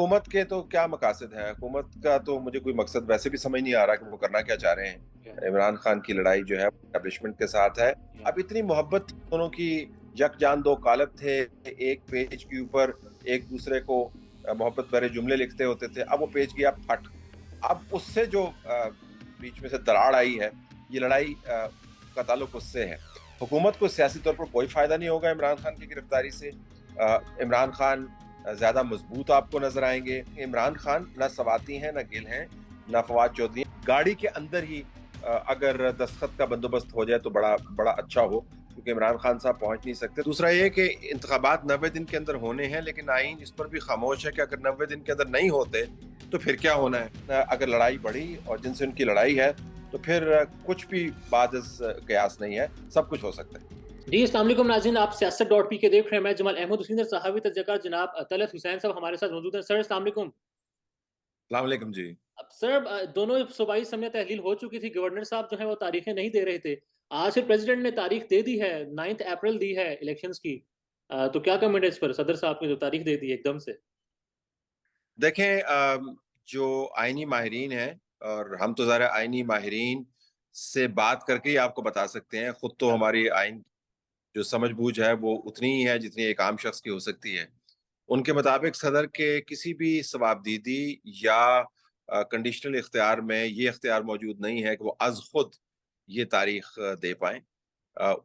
हुकूमत के तो क्या मकासद हैं? हुकूमत का तो मुझे कोई मकसद वैसे भी समझ नहीं आ रहा कि वो करना क्या चाह रहे या, हैं। इमरान खान की लड़ाई जो है एस्टेब्लिशमेंट के साथ है। या, अब इतनी मोहब्बत थी दोनों की, यकजान दो कालब थे, एक पेज के ऊपर एक दूसरे को मोहब्बत भरे जुमले लिखते होते थे। अब वो पेज गया फट। अब उससे जो बीच में से दरार आई है, ये लड़ाई का ताल्लुक उससे है। हुकूमत को सियासी तौर पर कोई फायदा नहीं होगा इमरान खान की गिरफ्तारी से। इमरान खान ज्यादा मजबूत आपको नजर आएंगे। इमरान खान ना सवाती हैं, ना गिल हैं, ना फवाद चौधरी हैं। गाड़ी के अंदर ही अगर दस्तखत का बंदोबस्त हो जाए तो बड़ा बड़ा अच्छा हो, क्योंकि इमरान खान साहब पहुंच नहीं सकते। दूसरा ये कि इंतखाबात 90 दिन के अंदर होने हैं, लेकिन आईन इस पर भी खामोश है कि अगर 90 दिन के अंदर नहीं होते तो फिर क्या होना है। अगर लड़ाई बढ़ी और जिनसे उनकी लड़ाई है तो फिर कुछ भी बाद कयास नहीं है, सब कुछ हो सकता है। जी अस्सलाम वालेकुम नाज़रीन, आप सियासत.पी के देख रहे हैं। मैं जमाल अहमद हुसैन सहावी तजक्का जनाब तलत हुसैन साहब हमारे साथ मौजूद हैं। सर अस्सलाम वालेकुम। अस्सलाम वालेकुम जी। अब सर दोनों सूबाई असम्बली तहलील हो चुकी थी। गवर्नर साहब जो है वो तारीखें नहीं दे रहे थे। आज फिर प्रेसिडेंट ने तारीख दे दी है, 9 अप्रैल दी है इलेक्शंस की। तो क्या कमेंट है इस पर? सदर साहब ने जो तारीख दे दी एकदम से। देखें, जो आईनी माहिरीन हैं, और हम तो ज़रा आईनी माहिरीन से बात करके ही आपको बता सकते हैं। खुद तो या, हमारी आइन जो समझ बूझ है वो उतनी ही है जितनी एक आम शख्स की हो सकती है। उनके मुताबिक सदर के किसी भी सवाबदीदी या कंडीशनल इख्तियार में ये इख्तियार मौजूद नहीं है कि वो अज खुद ये तारीख दे पाए।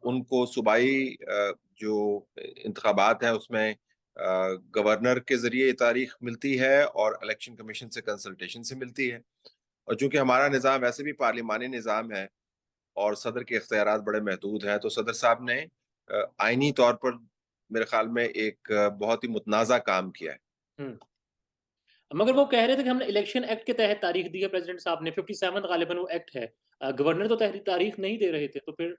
उनको सूबाई जो इंतखाबात हैं उसमें गवर्नर के जरिए ये तारीख मिलती है और इलेक्शन कमीशन से कंसल्टेशन से मिलती है। और चूंकि हमारा निज़ाम वैसे भी पार्लिमानी निज़ाम है और सदर के इख्तियारात बड़े महदूद हैं, तो सदर साहब ने आइनी तौर पर मेरे ख्याल में एक बहुत ही मुतनाज़ा काम किया है। हम्म। मगर वो कह रहे थे कि हमने इलेक्शन एक्ट के तहत तारीख दी है प्रेसिडेंट साहब ने, 57 गालिबन वो एक्ट है। गवर्नर तो तारीख नहीं दे रहे थे, तो फिर।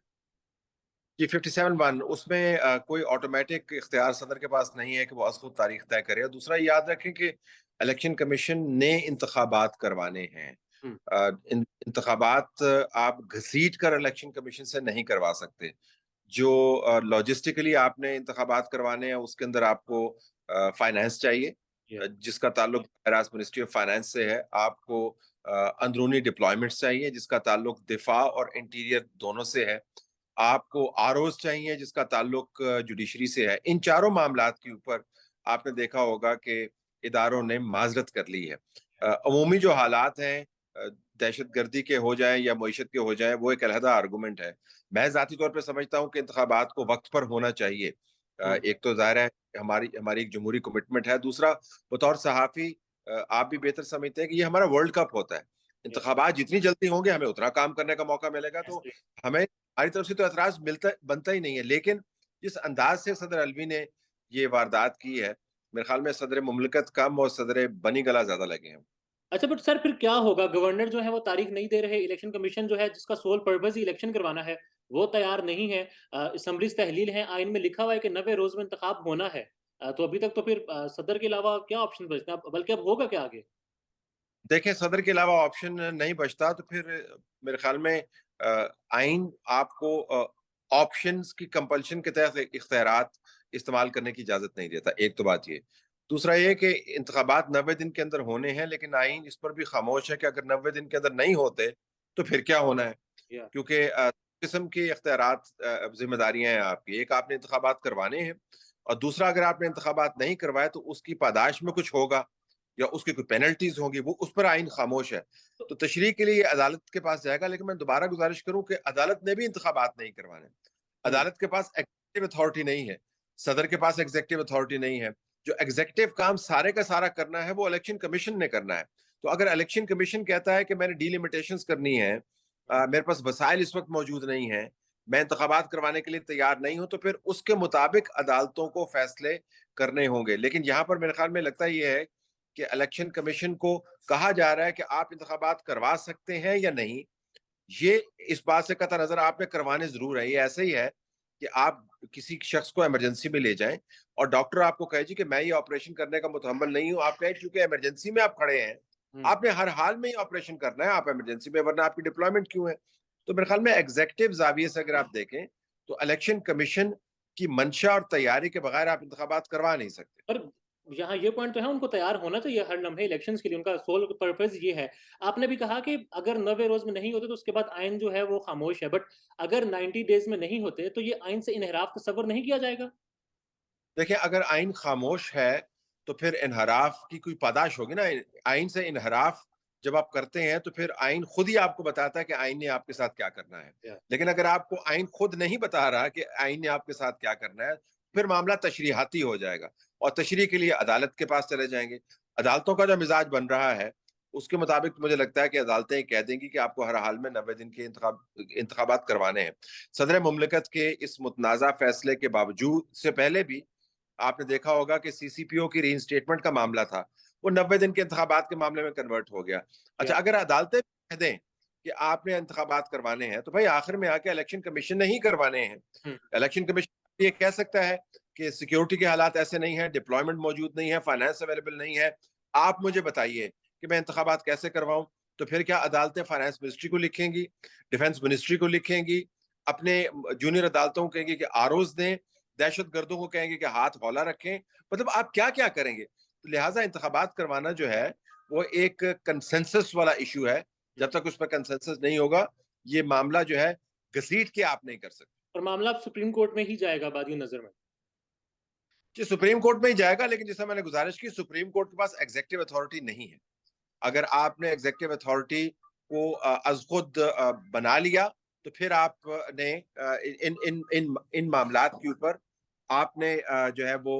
जी, 57(1) उसमें कोई ऑटोमेटिक इख्तियार सदर के पास नहीं है कि वो आज खुद तारीख तय करे। और दूसरा याद रखें कि इलेक्शन कमीशन ने इंतखाबात करवाने हैं। हम्म। इंतखाबात आप घसीट कर इलेक्शन कमीशन से नहीं करवा सकते। जो लॉजिस्टिकली आपने इंतखाबात करवाने हैं उसके अंदर आपको फाइनेंस चाहिए, या, जिसका ताल्लुक मिनिस्ट्री ऑफ फाइनेंस से है। आपको अंदरूनी डिप्लॉयमेंट्स चाहिए जिसका ताल्लुक दिफा और इंटीरियर दोनों से है। आपको आरओज चाहिए जिसका ताल्लुक जुडिशरी से है। इन चारों मामलात के ऊपर आपने देखा होगा कि इदारों ने माजरत कर ली है। अमूमी जो हालात हैं, दहशत गर्दी के हो जाए या मईशत के हो जाए, वो एक अलहदा आर्गूमेंट है। मैं जाती तौर पर समझता हूँ कि इंतखाबात को वक्त पर होना चाहिए। हम्म। एक तो जाहिर है हमारी हमारी एक जमहूरी कमिटमेंट है। दूसरा, बतौर सहाफ़ी आप भी बेहतर समझते हैं कि ये हमारा वर्ल्ड कप होता है। या, इंतखाबात जितनी जल्दी होंगे हमें उतना काम करने का मौका मिलेगा। तो हमें हमारी तरफ से तो एतराज मिलता बनता ही नहीं है। लेकिन जिस अंदाज से सदर अलवी ने ये वारदात की है, मेरे ख्याल में सदर मुमलिकत कम और सदर बनी गला ज्यादा लगे हैं। अच्छा, बट सर फिर क्या होगा? गवर्नर जो है वो तारीख नहीं दे रहे, इलेक्शन कमीशन जो है जिसका सोल पर्पस ही इलेक्शन करवाना है, वो तैयार नहीं है। असम्बलीज तहलील है, आइन में लिखा हुआ है कि 90 रोज में इंतखाब होना है। तो अभी तक तो फिर सदर के अलावा क्या ऑप्शन बचते हैं? बल्कि अब होगा क्या आगे? देखें, सदर के अलावा ऑप्शन नहीं बचता तो फिर मेरे ख्याल में आइन आपको ऑप्शंस की कंपल्शन के तहत इख्तियारात इस्तेमाल करने की इजाजत नहीं देता। एक तो बात ये। दूसरा ये कि इंतखाबात 90 दिन के अंदर होने हैं, लेकिन आइन इस पर भी खामोश है कि अगर 90 दिन के अंदर नहीं होते तो फिर क्या होना है। या, क्योंकि किस्म की इख्तियारात जिम्मेदारियां हैं आपकी। एक, आपने इंतखाबात करवाने हैं, और दूसरा, अगर आपने इंतखाबात नहीं करवाए तो उसकी पादाश में कुछ होगा या उसकी कोई पेनल्टीज होंगी, वो उस पर आइन खामोश है। तो तो तशरीह के लिए अदालत के पास जाएगा। लेकिन मैं दोबारा गुजारिश करूं कि अदालत ने भी इंतखाबात नहीं करवाने। हम्म। अदालत के पास एग्जीक्यूटिव अथॉरिटी नहीं है, सदर के पास एग्जीक्यूटिव अथॉरिटी नहीं है। जो एग्जीक्यूटिव काम सारे का सारा करना है वो इलेक्शन कमीशन ने करना है। तो अगर इलेक्शन कमीशन कहता है कि मैंने डीलिमिटेशंस करनी है, मेरे पास वसाइल इस वक्त मौजूद नहीं है, मैं इंतखाबात करवाने के लिए तैयार नहीं हूं, तो फिर उसके मुताबिक अदालतों को फैसले करने होंगे। लेकिन यहाँ पर मेरे ख्याल में लगता यह है कि इलेक्शन कमीशन को कहा जा रहा है कि आप इंतखाबात करवा सकते हैं या नहीं। ये इस बात से कतई नजर आपने करवाने जरूर है। ये ऐसे ही है कि आप किसी शख्स को इमरजेंसी में ले जाएं और डॉक्टर आपको कहे जी कि मैं ये ऑपरेशन करने का मुतहम्मल नहीं हूं। आप कहें चूंकि इमरजेंसी में आप खड़े हैं, हम्म। आपने हर हाल में ये ऑपरेशन करना है, आप इमरजेंसी में, वरना आपकी डिप्लॉयमेंट क्यों है। तो मेरे ख्याल में एग्जेक्टिव जाविये से अगर आप देखें तो इलेक्शन कमीशन की मंशा और तैयारी के बगैर आप इंतखाबात करवा नहीं सकते। पर यहाँ ये पॉइंट तो है, उनको तैयार होना चाहिए हर लम्हे इलेक्शंस के लिए, उनका सोल पर्पस ये है। आपने भी कहा कि अगर 90 रोज़ में नहीं होते तो उसके बाद आइन जो है वो खामोश है, बट अगर 90 डेज़ में नहीं होते तो ये आइन से इन्हिराफ तस्वुर नहीं किया जाएगा? देखिए, अगर आइन खामोश है तो फिर इनहराफ की कोई पादाश होगी ना। आइन से इनहराफ जब आप करते हैं तो फिर आइन खुद ही आपको बताता है कि आइन ने आपके साथ क्या करना है। या लेकिन अगर आपको आइन खुद नहीं बता रहा कि आइन ने आपके साथ क्या करना है, फिर मामला तशरीहाती हो जाएगा और तशरीह के लिए अदालत के पास चले जाएंगे। अदालतों का जो मिजाज बन रहा है उसके मुताबिक तो मुझे लगता है कि अदालतें कह देंगी कि आपको हर हाल में 90 दिन के इंतखाबात करवाने हैं। सदर मुमलिकत के इस मुतनाज़ा फैसले के बावजूद से पहले भी आपने देखा होगा कि सीसीपीओ की रीइंस्टेटमेंट का मामला था, वो 90 दिन के इंतखाबात के मामले में कन्वर्ट हो गया। अच्छा, या अगर अदालतें कह दें कि आपने इंतखाबात करवाने हैं, तो भाई आखिर में आके इलेक्शन कमीशन ने ही करवाने हैं। हुँ, इलेक्शन कमीशन ये कह सकता है कि सिक्योरिटी के हालात ऐसे नहीं है, डिप्लॉयमेंट मौजूद नहीं है, फाइनेंस अवेलेबल नहीं है, आप मुझे बताइए कि मैं इंतखाबात कैसे करवाऊं। तो फिर क्या अदालतें फाइनेंस मिनिस्ट्री को लिखेंगी, डिफेंस मिनिस्ट्री को लिखेंगी, अपने जूनियर अदालतों को कहेंगे कि आरओज दें, दहशत गर्दों को कहेंगे कि हाथ हौला रखें। मतलब आप क्या क्या करेंगे। तो लिहाजा इंतखाबात करवाना जो है वो एक कंसेंसस वाला इशू है। हुँ। जब तक उस पर कंसेंसस नहीं होगा, ये मामला जो है घसीट के आप नहीं कर सकते। और मामला अब सुप्रीम कोर्ट में ही जाएगा बादियों नज़र में। जी, सुप्रीम कोर्ट में ही जाएगा, लेकिन जैसा मैंने गुजारिश की, सुप्रीम कोर्ट के पास एग्जेक्टिव अथॉरिटी नहीं है। अगर आपने एग्जेक्टिव अथॉरिटी को अज खुद बना लिया तो फिर आपने इन इन इन इन मामलात के ऊपर आपने जो है वो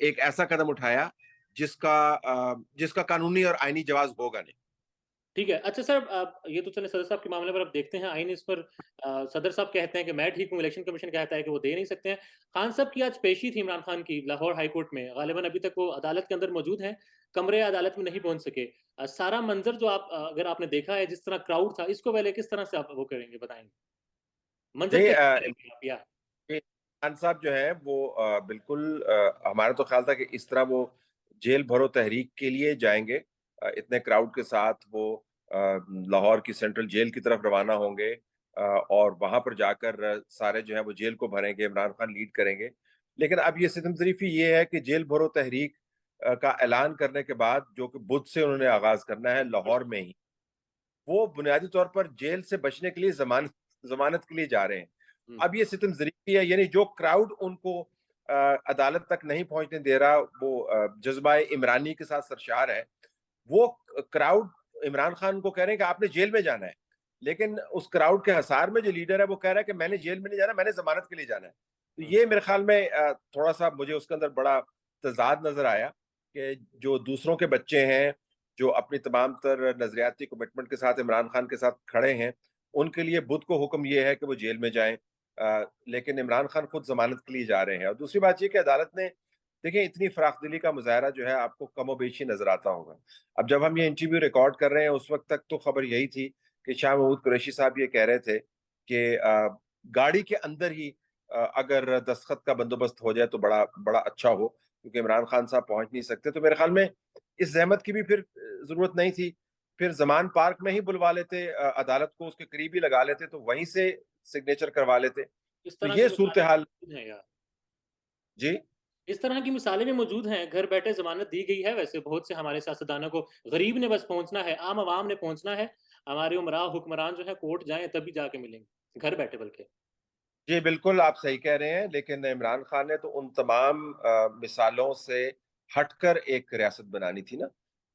एक ऐसा कदम उठाया जिसका कानूनी और आईनी जवाब होगा नहीं। ठीक है। अच्छा सर, ये तो चले सदर साहब के मामले पर अब देखते हैं आईन इस पर। सदर साहब कहते हैं कि मैं ठीक हूँ, इलेक्शन कमीशन कहता है कि वो दे नहीं सकते हैं। खान साहब की आज पेशी थी इमरान खान की लाहौर हाई कोर्ट में। गालिबन अभी तक वो अदालत के अंदर मौजूद हैं, कमरे अदालत में नहीं पहुँच सके। सारा मंज़र जो अगर आपने देखा है, जिस तरह क्राउड था, इसको पहले किस तरह से आप वो करेंगे, बताएँगे? मंज़र जी, कैसे करेंगे आप या खान साहब जो है वो बिल्कुल हमारा तो ख्याल था कि इस तरह वो जेल भरो तहरीक के लिए जाएंगे। इतने क्राउड के साथ वो लाहौर की सेंट्रल जेल की तरफ रवाना होंगे और वहां पर जाकर सारे जो है वो जेल को भरेंगे, इमरान खान लीड करेंगे। लेकिन अब ये सितम ज़रीफ़ी ये है कि जेल भरो तहरीक का ऐलान करने के बाद, जो कि बुध से उन्होंने आगाज करना है लाहौर में ही, वो बुनियादी तौर पर जेल से बचने के लिए जमानत के लिए जा रहे हैं। हुँ, अब ये सितम ज़रीफ़ी है, यानी जो क्राउड उनको अदालत तक नहीं पहुंचने दे रहा, वो जज्बा इमरानी के साथ सरशार है। वो क्राउड इमरान खान को कह रहे हैं कि आपने जेल में जाना है, लेकिन उस क्राउड के हसार में जो लीडर है वो कह रहा है कि मैंने जेल में नहीं जाना, मैंने जमानत के लिए जाना है। तो हुँ। ये मेरे ख्याल में थोड़ा सा मुझे उसके अंदर बड़ा तजाद नजर आया कि जो दूसरों के बच्चे हैं, जो अपनी तमाम तर नजरियाती कमिटमेंट के साथ इमरान खान के साथ खड़े हैं, उनके लिए बुध को हुक्म ये है कि वो जेल में जाएं। लेकिन इमरान खान खुद जमानत के लिए जा रहे हैं। और दूसरी बात ये कि अदालत ने, देखिए, इतनी फराखदिली का मुजाहरा जो है आपको कमोबेशी नजर आता होगा। अब जब हम ये इंटरव्यू रिकॉर्ड कर रहे हैं, उस वक्त तक तो खबर यही थी कि शाह महमूद कुरैशी साहब ये कह रहे थे कि गाड़ी के अंदर ही अगर दस्तखत का बंदोबस्त हो जाए तो बड़ा बड़ा अच्छा हो, क्योंकि इमरान खान साहब पहुंच नहीं सकते। तो मेरे ख्याल में इस जहमत की भी फिर जरूरत नहीं थी। फिर जमान पार्क में ही बुलवा लेते, अदालत को उसके करीब ही लगा लेते, तो वहीं से सिग्नेचर करवा लेते। इस तो तरह की ये सूरत मिसालें हाल। मौजूद हैं या जी। इस तरह की मिसालें भी मौजूद हैं, घर बैठे ज़मानत दी गई है वैसे बहुत से हमारे सियासतदानों को, गरीब ने बस पहुँचना है, आम आवाम ने पहुँचना है, हमारे उमरा हुक्मरान जो है कोर्ट जाएँ तभी जाके मिलेंगे, घर बैठे बल्कि। जी, बिल्कुल आप सही कह रहे हैं, लेकिन इमरान खान ने तो उन तमाम मिसालों से हटकर एक रियासत बनानी थी ना।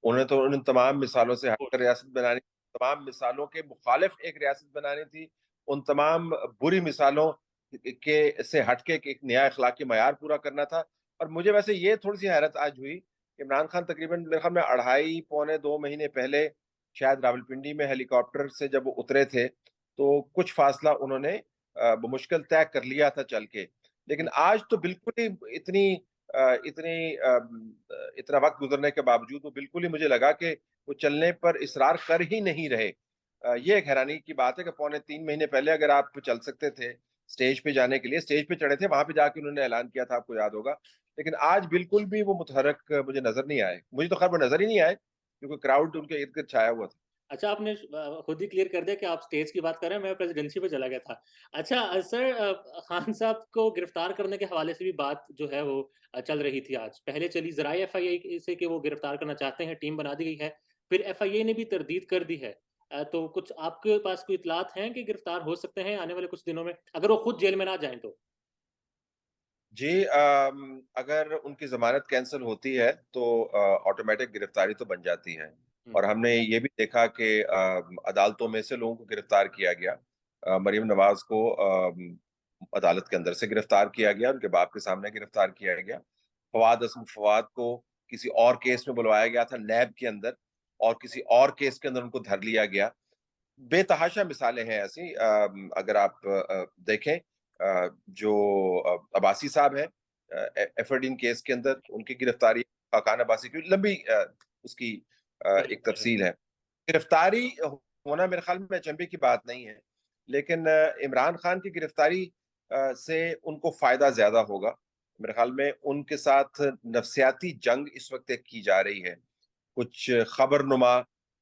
उन्हें तो उन तमाम मिसालों से हटकर रियासत बनानी, तमाम मिसालों के मुखालिफ एक रियासत बनानी थी। उन तमाम बुरी मिसालों के से हटके एक नया अखलाकी मयार पूरा करना था। और मुझे वैसे ये थोड़ी-सी हैरत आज हुई, इमरान खान तकरीबन मेरे ख्याल में अढ़ाई पौने 2 महीने पहले शायद रावलपिंडी में हेलीकॉप्टर से जब वो उतरे थे, तो कुछ फासला उन्होंने बमुश्किल तय कर लिया था चल के। लेकिन आज तो बिल्कुल ही इतना वक़्त गुज़रने के बावजूद वो बिल्कुल ही, मुझे लगा कि वो चलने पर इसरार कर ही नहीं रहे। ये एक हैरानी की बात है कि पौने 3 महीने पहले अगर आप चल सकते थे स्टेज पे जाने के लिए, स्टेज पे चढ़े थे, वहाँ पे जाके उन्होंने ऐलान किया था, आपको याद होगा। लेकिन आज बिल्कुल भी वो मुतहर्रिक मुझे नज़र नहीं आए। मुझे तो ख़ैर वो नज़र ही नहीं आए, क्योंकि क्राउड उनके इर्द-गिर्द छाया हुआ था। अच्छा, आपने खुद ही क्लियर कर दिया कि आप स्टेज की बात कर रहे हैं, मैं प्रेसिडेंसी पे चला गया था। अच्छा सर, खान साहब को गिरफ्तार करने के हवाले से भी बात जो है वो चल रही थी आज। पहले चली ज़राए एफआईए से कि वो गिरफ्तार करना चाहते हैं, टीम बना दी गई है। फिर एफआईए ने भी तरदीद कर दी है। तो कुछ आपके पास कोई इत्तलात हैं कि गिरफ्तार हो सकते हैं आने वाले कुछ दिनों में, अगर वो खुद जेल में ना जाएँ तो? जी, अगर उनकी ज़मानत कैंसल होती है तो ऑटोमैटिक गिरफ्तारी तो बन जाती है। हुँ, और हमने ये भी देखा कि अदालतों में से लोगों को गिरफ्तार किया गया। मरीम नवाज़ को अदालत के अंदर से गिरफ्तार किया गया, उनके बाप के सामने गिरफ्तार किया गया। फवाद हसन फवाद को किसी और केस में बुलवाया गया था नैब के अंदर, और किसी और केस के अंदर उनको धर लिया गया। बेतहाशा मिसालें हैं ऐसी। अगर आप देखें, जो अब्बासी साहब हैं, एफएडीन केस के अंदर उनकी गिरफ्तारी, खाकान अब्बासी की लंबी उसकी एक करियर है। तफसील है। गिरफ्तारी होना मेरे ख्याल में अचंभे की बात नहीं है, लेकिन इमरान खान की गिरफ्तारी से उनको फायदा ज्यादा होगा। मेरे ख्याल में उनके साथ नफसियाती जंग इस वक्त एक की जा रही है। कुछ खबरनुमा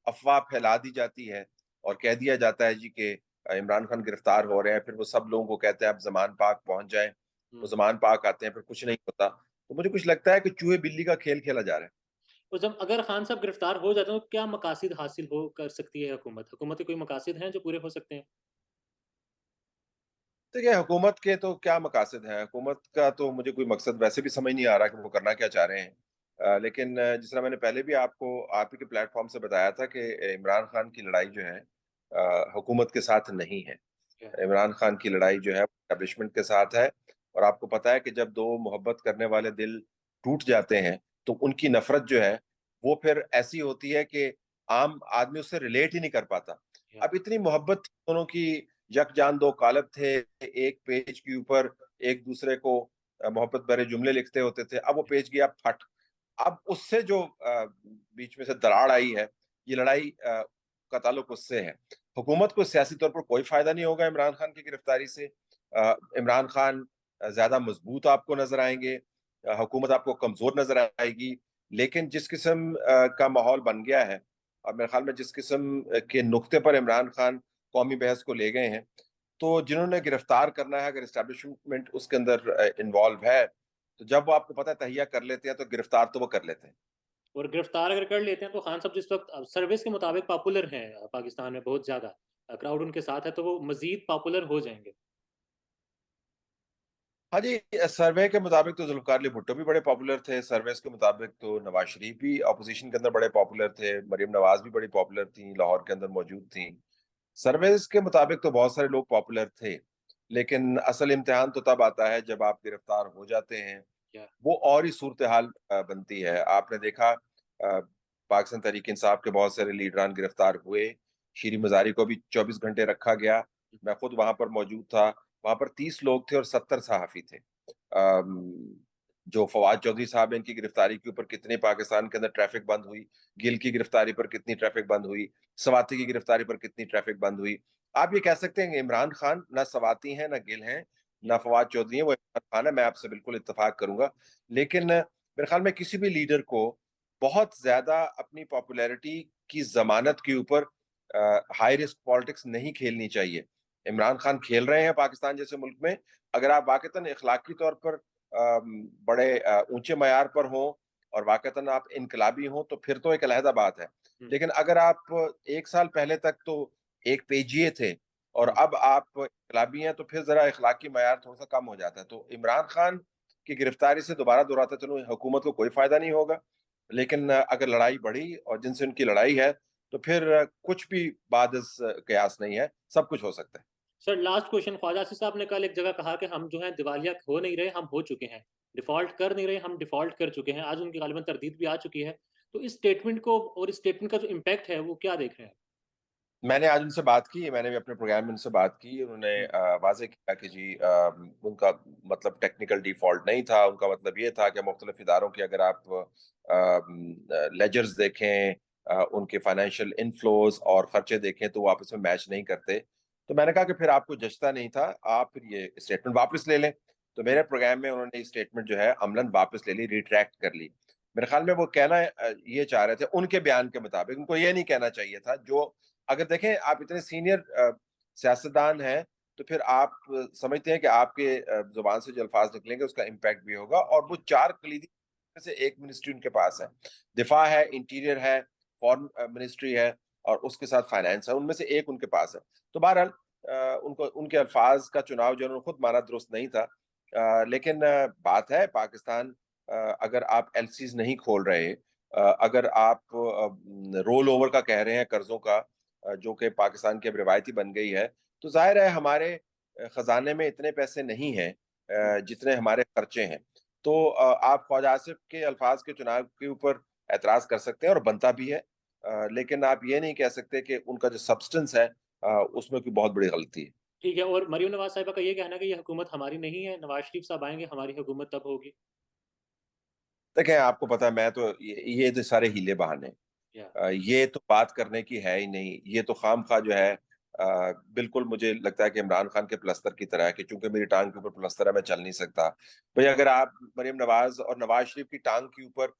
अफवाह फैला दी जाती है और कह दिया जाता है जी कि इमरान खान गिरफ्तार हो रहे हैं, फिर वो सब लोगों को कहते हैं आप जमान पाक पहुंच जाएं। वो हुँ। जमान पाक आते हैं, फिर कुछ नहीं होता। तो मुझे कुछ लगता है कि चूहे बिल्ली का खेल खेला जा रहा है। तो जब अगर खान साहब गिरफ्तार हो जाते हैं, तो क्या मकासद हासिल हो कर सकती है हुकूमत? हुकूमत के कोई मकासद हैं जो पूरे हो सकते हैं? देखिए, हुकूमत के तो क्या मकासद हैं, हुकूमत का तो मुझे कोई मकसद वैसे भी समझ नहीं आ रहा कि वो करना क्या चाह रहे हैं। लेकिन जिस तरह मैंने पहले भी आपको आप ही के प्लेटफॉर्म से बताया था कि इमरान खान की लड़ाई जो है हुकूमत के साथ नहीं है। क्या? इमरान खान की लड़ाई जो है एस्टेब्लिशमेंट के साथ है। और आपको पता है कि जब दो मोहब्बत करने वाले दिल टूट जाते हैं तो उनकी नफरत जो है वो फिर ऐसी होती है कि आम आदमी उससे रिलेट ही नहीं कर पाता। क्या? अब इतनी मोहब्बत थी दोनों की, यकजान दो कालब थे, एक पेज के ऊपर एक दूसरे को मोहब्बत भरे जुमले लिखते होते थे। अब वो पेज गया फट। अब उससे जो बीच में से दरार आई है, ये लड़ाई का ताल्लुक उससे है। हुकूमत को सियासी तौर पर कोई फायदा नहीं होगा इमरान खान की गिरफ्तारी से। इमरान खान ज्यादा मजबूत आपको नजर आएंगे, हुकूमत आपको कमजोर नजर आएगी। लेकिन जिस किस्म का माहौल बन गया है, और मेरे ख्याल में जिस किस्म के नुक्ते पर इमरान खान कौमी बहस को ले गए हैं, तो जिन्होंने गिरफ्तार करना है, अगर इस्टेब्लिशमेंट उसके अंदर इन्वॉल्व है, तो जब वो आपको पता है तहिया कर लेते हैं तो गिरफ्तार तो वो कर लेते हैं। और गिरफ्तार अगर कर लेते हैं, तो खान साहब जिस वक़्त सर्विस के मुताबिक पॉपुलर हैं पाकिस्तान में बहुत ज़्यादा, क्राउड उनके साथ है, तो वो मज़ीद पॉपुलर हो जाएँगे। हाँ जी, सर्वे के मुताबिक तो जुल्फ़िकार अली भुट्टो भी बड़े पॉपुलर थे, सर्वेस के मुताबिक तो नवाज शरीफ भी अपोजिशन के अंदर बड़े पॉपुलर थे, मरीम नवाज भी बड़ी पॉपुलर थी, लाहौर के अंदर मौजूद थी। सर्वेस के मुताबिक तो बहुत सारे लोग पॉपुलर थे, लेकिन असल इम्तिहान तो तब आता है जब आप गिरफ्तार हो जाते हैं। क्या? वो और ही सूरत हाल बनती है। आपने देखा, पाकिस्तान तहरीक इंसाफ के बहुत सारे लीडरान गिरफ्तार हुए। शीरी मजारी को भी 24 घंटे रखा गया। मैं खुद वहां पर मौजूद था। वहां पर 30 लोग थे और 70 सहाफी थे। जो फवाद चौधरी साहब हैं, इनकी गिरफ्तारी के ऊपर कितने पाकिस्तान के अंदर ट्रैफिक बंद हुई, गिल की गिरफ्तारी पर कितनी ट्रैफिक बंद हुई, सवाती की गिरफ्तारी पर कितनी ट्रैफिक बंद हुई। आप ये कह सकते हैं कि इमरान खान ना सवाती हैं, ना गिल हैं, ना क्या? फवाद चौधरी हैं, वो इमरान खान है। मैं आपसे बिल्कुल इत्तेफाक करूंगा। लेकिन मेरे ख्याल में किसी भी लीडर को बहुत ज्यादा अपनी पॉपुलैरिटी की जमानत के ऊपर हाई रिस्क पॉलिटिक्स नहीं खेलनी चाहिए। इमरान खान खेल रहे हैं पाकिस्तान जैसे मुल्क में। अगर आप वाकईतन इखलाकी तौर पर बड़े ऊंचे मयार पर हों और वाकईतन आप इनकलाबी हों तो फिर तो एक अलहदा बात है। हुँ, लेकिन अगर आप 1 साल पहले तक तो एक पेजिए थे और हुँ। अब आप इनकलाबी हैं, तो फिर जरा इखलाकी मयार थोड़ा सा कम हो जाता है। तो इमरान खान की गिरफ्तारी से दोबारा दोहराता चलूं, हुकूमत को कोई फायदा नहीं होगा। लेकिन अगर लड़ाई बढ़ी और जिनसे उनकी लड़ाई है, तो फिर कुछ भी बादस कयास नहीं है, सब कुछ हो सकता है। Sir last question, Khawaja Asif साहब ने कल एक जगह कहा कि हम जो हैं दिवालिया हो नहीं रहे, हम हो चुके हैं। डिफ़ॉल्ट कर नहीं रहे, हम डिफ़ॉल्ट कर चुके हैं। आज उनकी गालिबन तरदीद भी आ चुकी है। तो इस स्टेटमेंट को और इस स्टेटमेंट का जो इम्पैक्ट है, वो क्या देख रहे हैं? मैंने आज उनसे बात की, मैंने भी अपने प्रोग्राम में उनसे बात की। उन्होंने हुँ, वाज़ेह किया कि जी, उनका मतलब टेक्निकल डिफ़ॉल्ट नहीं था। उनका मतलब ये था कि मुख्तलिफ इदारों की अगर आप लेजर्स देखें, उनके फाइनेंशियल इनफ्लोज़ और खर्चे देखें तो वो आपस में मैच नहीं करते। तो मैंने कहा कि फिर आपको जचता नहीं था, आप फिर ये स्टेटमेंट वापस ले लें। तो हुँ, मेरे प्रोग्राम में उन्होंने ये स्टेटमेंट जो है अमलन वापस ले ली, रिट्रैक्ट कर ली। मेरे ख्याल में वो कहना ये चाह रहे थे उनके बयान के मुताबिक, उनको ये नहीं कहना चाहिए था। जो अगर देखें आप इतने सीनियर सियासतदान हैं, तो फिर आप समझते हैं कि आपके जुबान से जो अल्फाज निकलेंगे उसका इम्पैक्ट भी होगा। और वो चार कलीदी में से एक मिनिस्ट्री उनके पास है, दिफा है, इंटीरियर है, फॉरेन मिनिस्ट्री है, और उसके साथ फाइनेंस है, उनमें से एक उनके पास है। तो बहरहाल उनको उनके अल्फाज का चुनाव जो उन्होंने खुद माना दुरुस्त नहीं था। लेकिन बात है पाकिस्तान, अगर आप एलसीज नहीं खोल रहे, अगर आप रोल ओवर का कह रहे हैं कर्जों का, जो कि पाकिस्तान की अब रिवायती बन गई है, तो जाहिर है हमारे खजाने में इतने पैसे नहीं हैं जितने हमारे खर्चे हैं। तो आप ख्वाजा आसिफ के अल्फाज के चुनाव के ऊपर एतराज कर सकते हैं और बनता भी है, लेकिन आप ये नहीं कह सकते कि उनका जो सब्सटेंस है उसमें कोई बहुत बड़ी गलती है। ठीक है, और मरीम नवाज साहिबा का ये कहना है कि ये हुकूमत हमारी नहीं है, नवाज शरीफ साहब आएंगे हमारी हुकूमत तब होगी। देखें, आपको पता है, मैं तो ये तो सारे हीले बहाने, या ये तो बात करने की है ही नहीं। ये तो खामखा जो है, बिल्कुल मुझे लगता है कि इमरान खान के प्लस्तर की तरह है कि चूंकि मेरी टांग के ऊपर प्लस्तर है मैं चल नहीं सकता। भाई अगर आप मरीम नवाज और नवाज शरीफ की टांग के ऊपर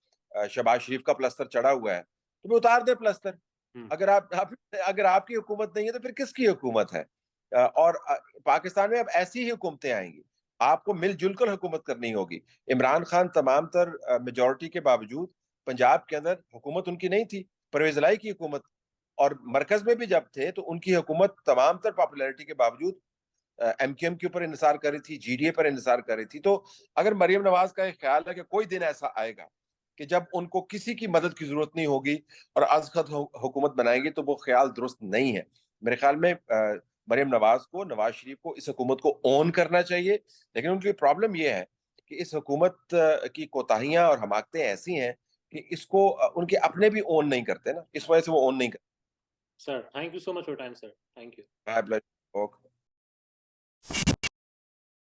शहबाज शरीफ का प्लस्तर चढ़ा हुआ है, तो मैं उतार दे प्लस्तर। हम्म। आप अगर आपकी हुकूमत नहीं है तो फिर किसकी हुकूमत है? और पाकिस्तान में अब ऐसी ही हुकूमतें आएंगी, आपको मिलजुल कर हुकूमत करनी होगी। इमरान खान तमाम तर मेजोरिटी के बावजूद पंजाब के अंदर हुकूमत उनकी नहीं थी, परवेज लाई की हुकूमत। और मरकज में भी जब थे तो उनकी हुकूमत तमाम तर पॉपुलैरिटी के बावजूद एमक्यूएम के ऊपर इंतजार कर रही थी, जीडीए पर इंतजार कर रही थी। तो अगर मरियम नवाज का एक ख्याल है कि कोई दिन ऐसा आएगा कि जब उनको किसी की मदद की जरूरत नहीं होगी और अज़खत हुकूमत बनाएंगे, तो वो ख्याल दुरुस्त नहीं है। मेरे ख्याल में मरियम नवाज को, नवाज शरीफ को इस हुकूमत को ओन करना चाहिए। लेकिन उनकी प्रॉब्लम यह है कि इस हुकूमत की कोताहियां और हमाकतें ऐसी हैं कि इसको उनके अपने भी ओन नहीं करते ना, इस वजह से वो ओन नहीं sir, thank you so much for time sir, thank you. करते।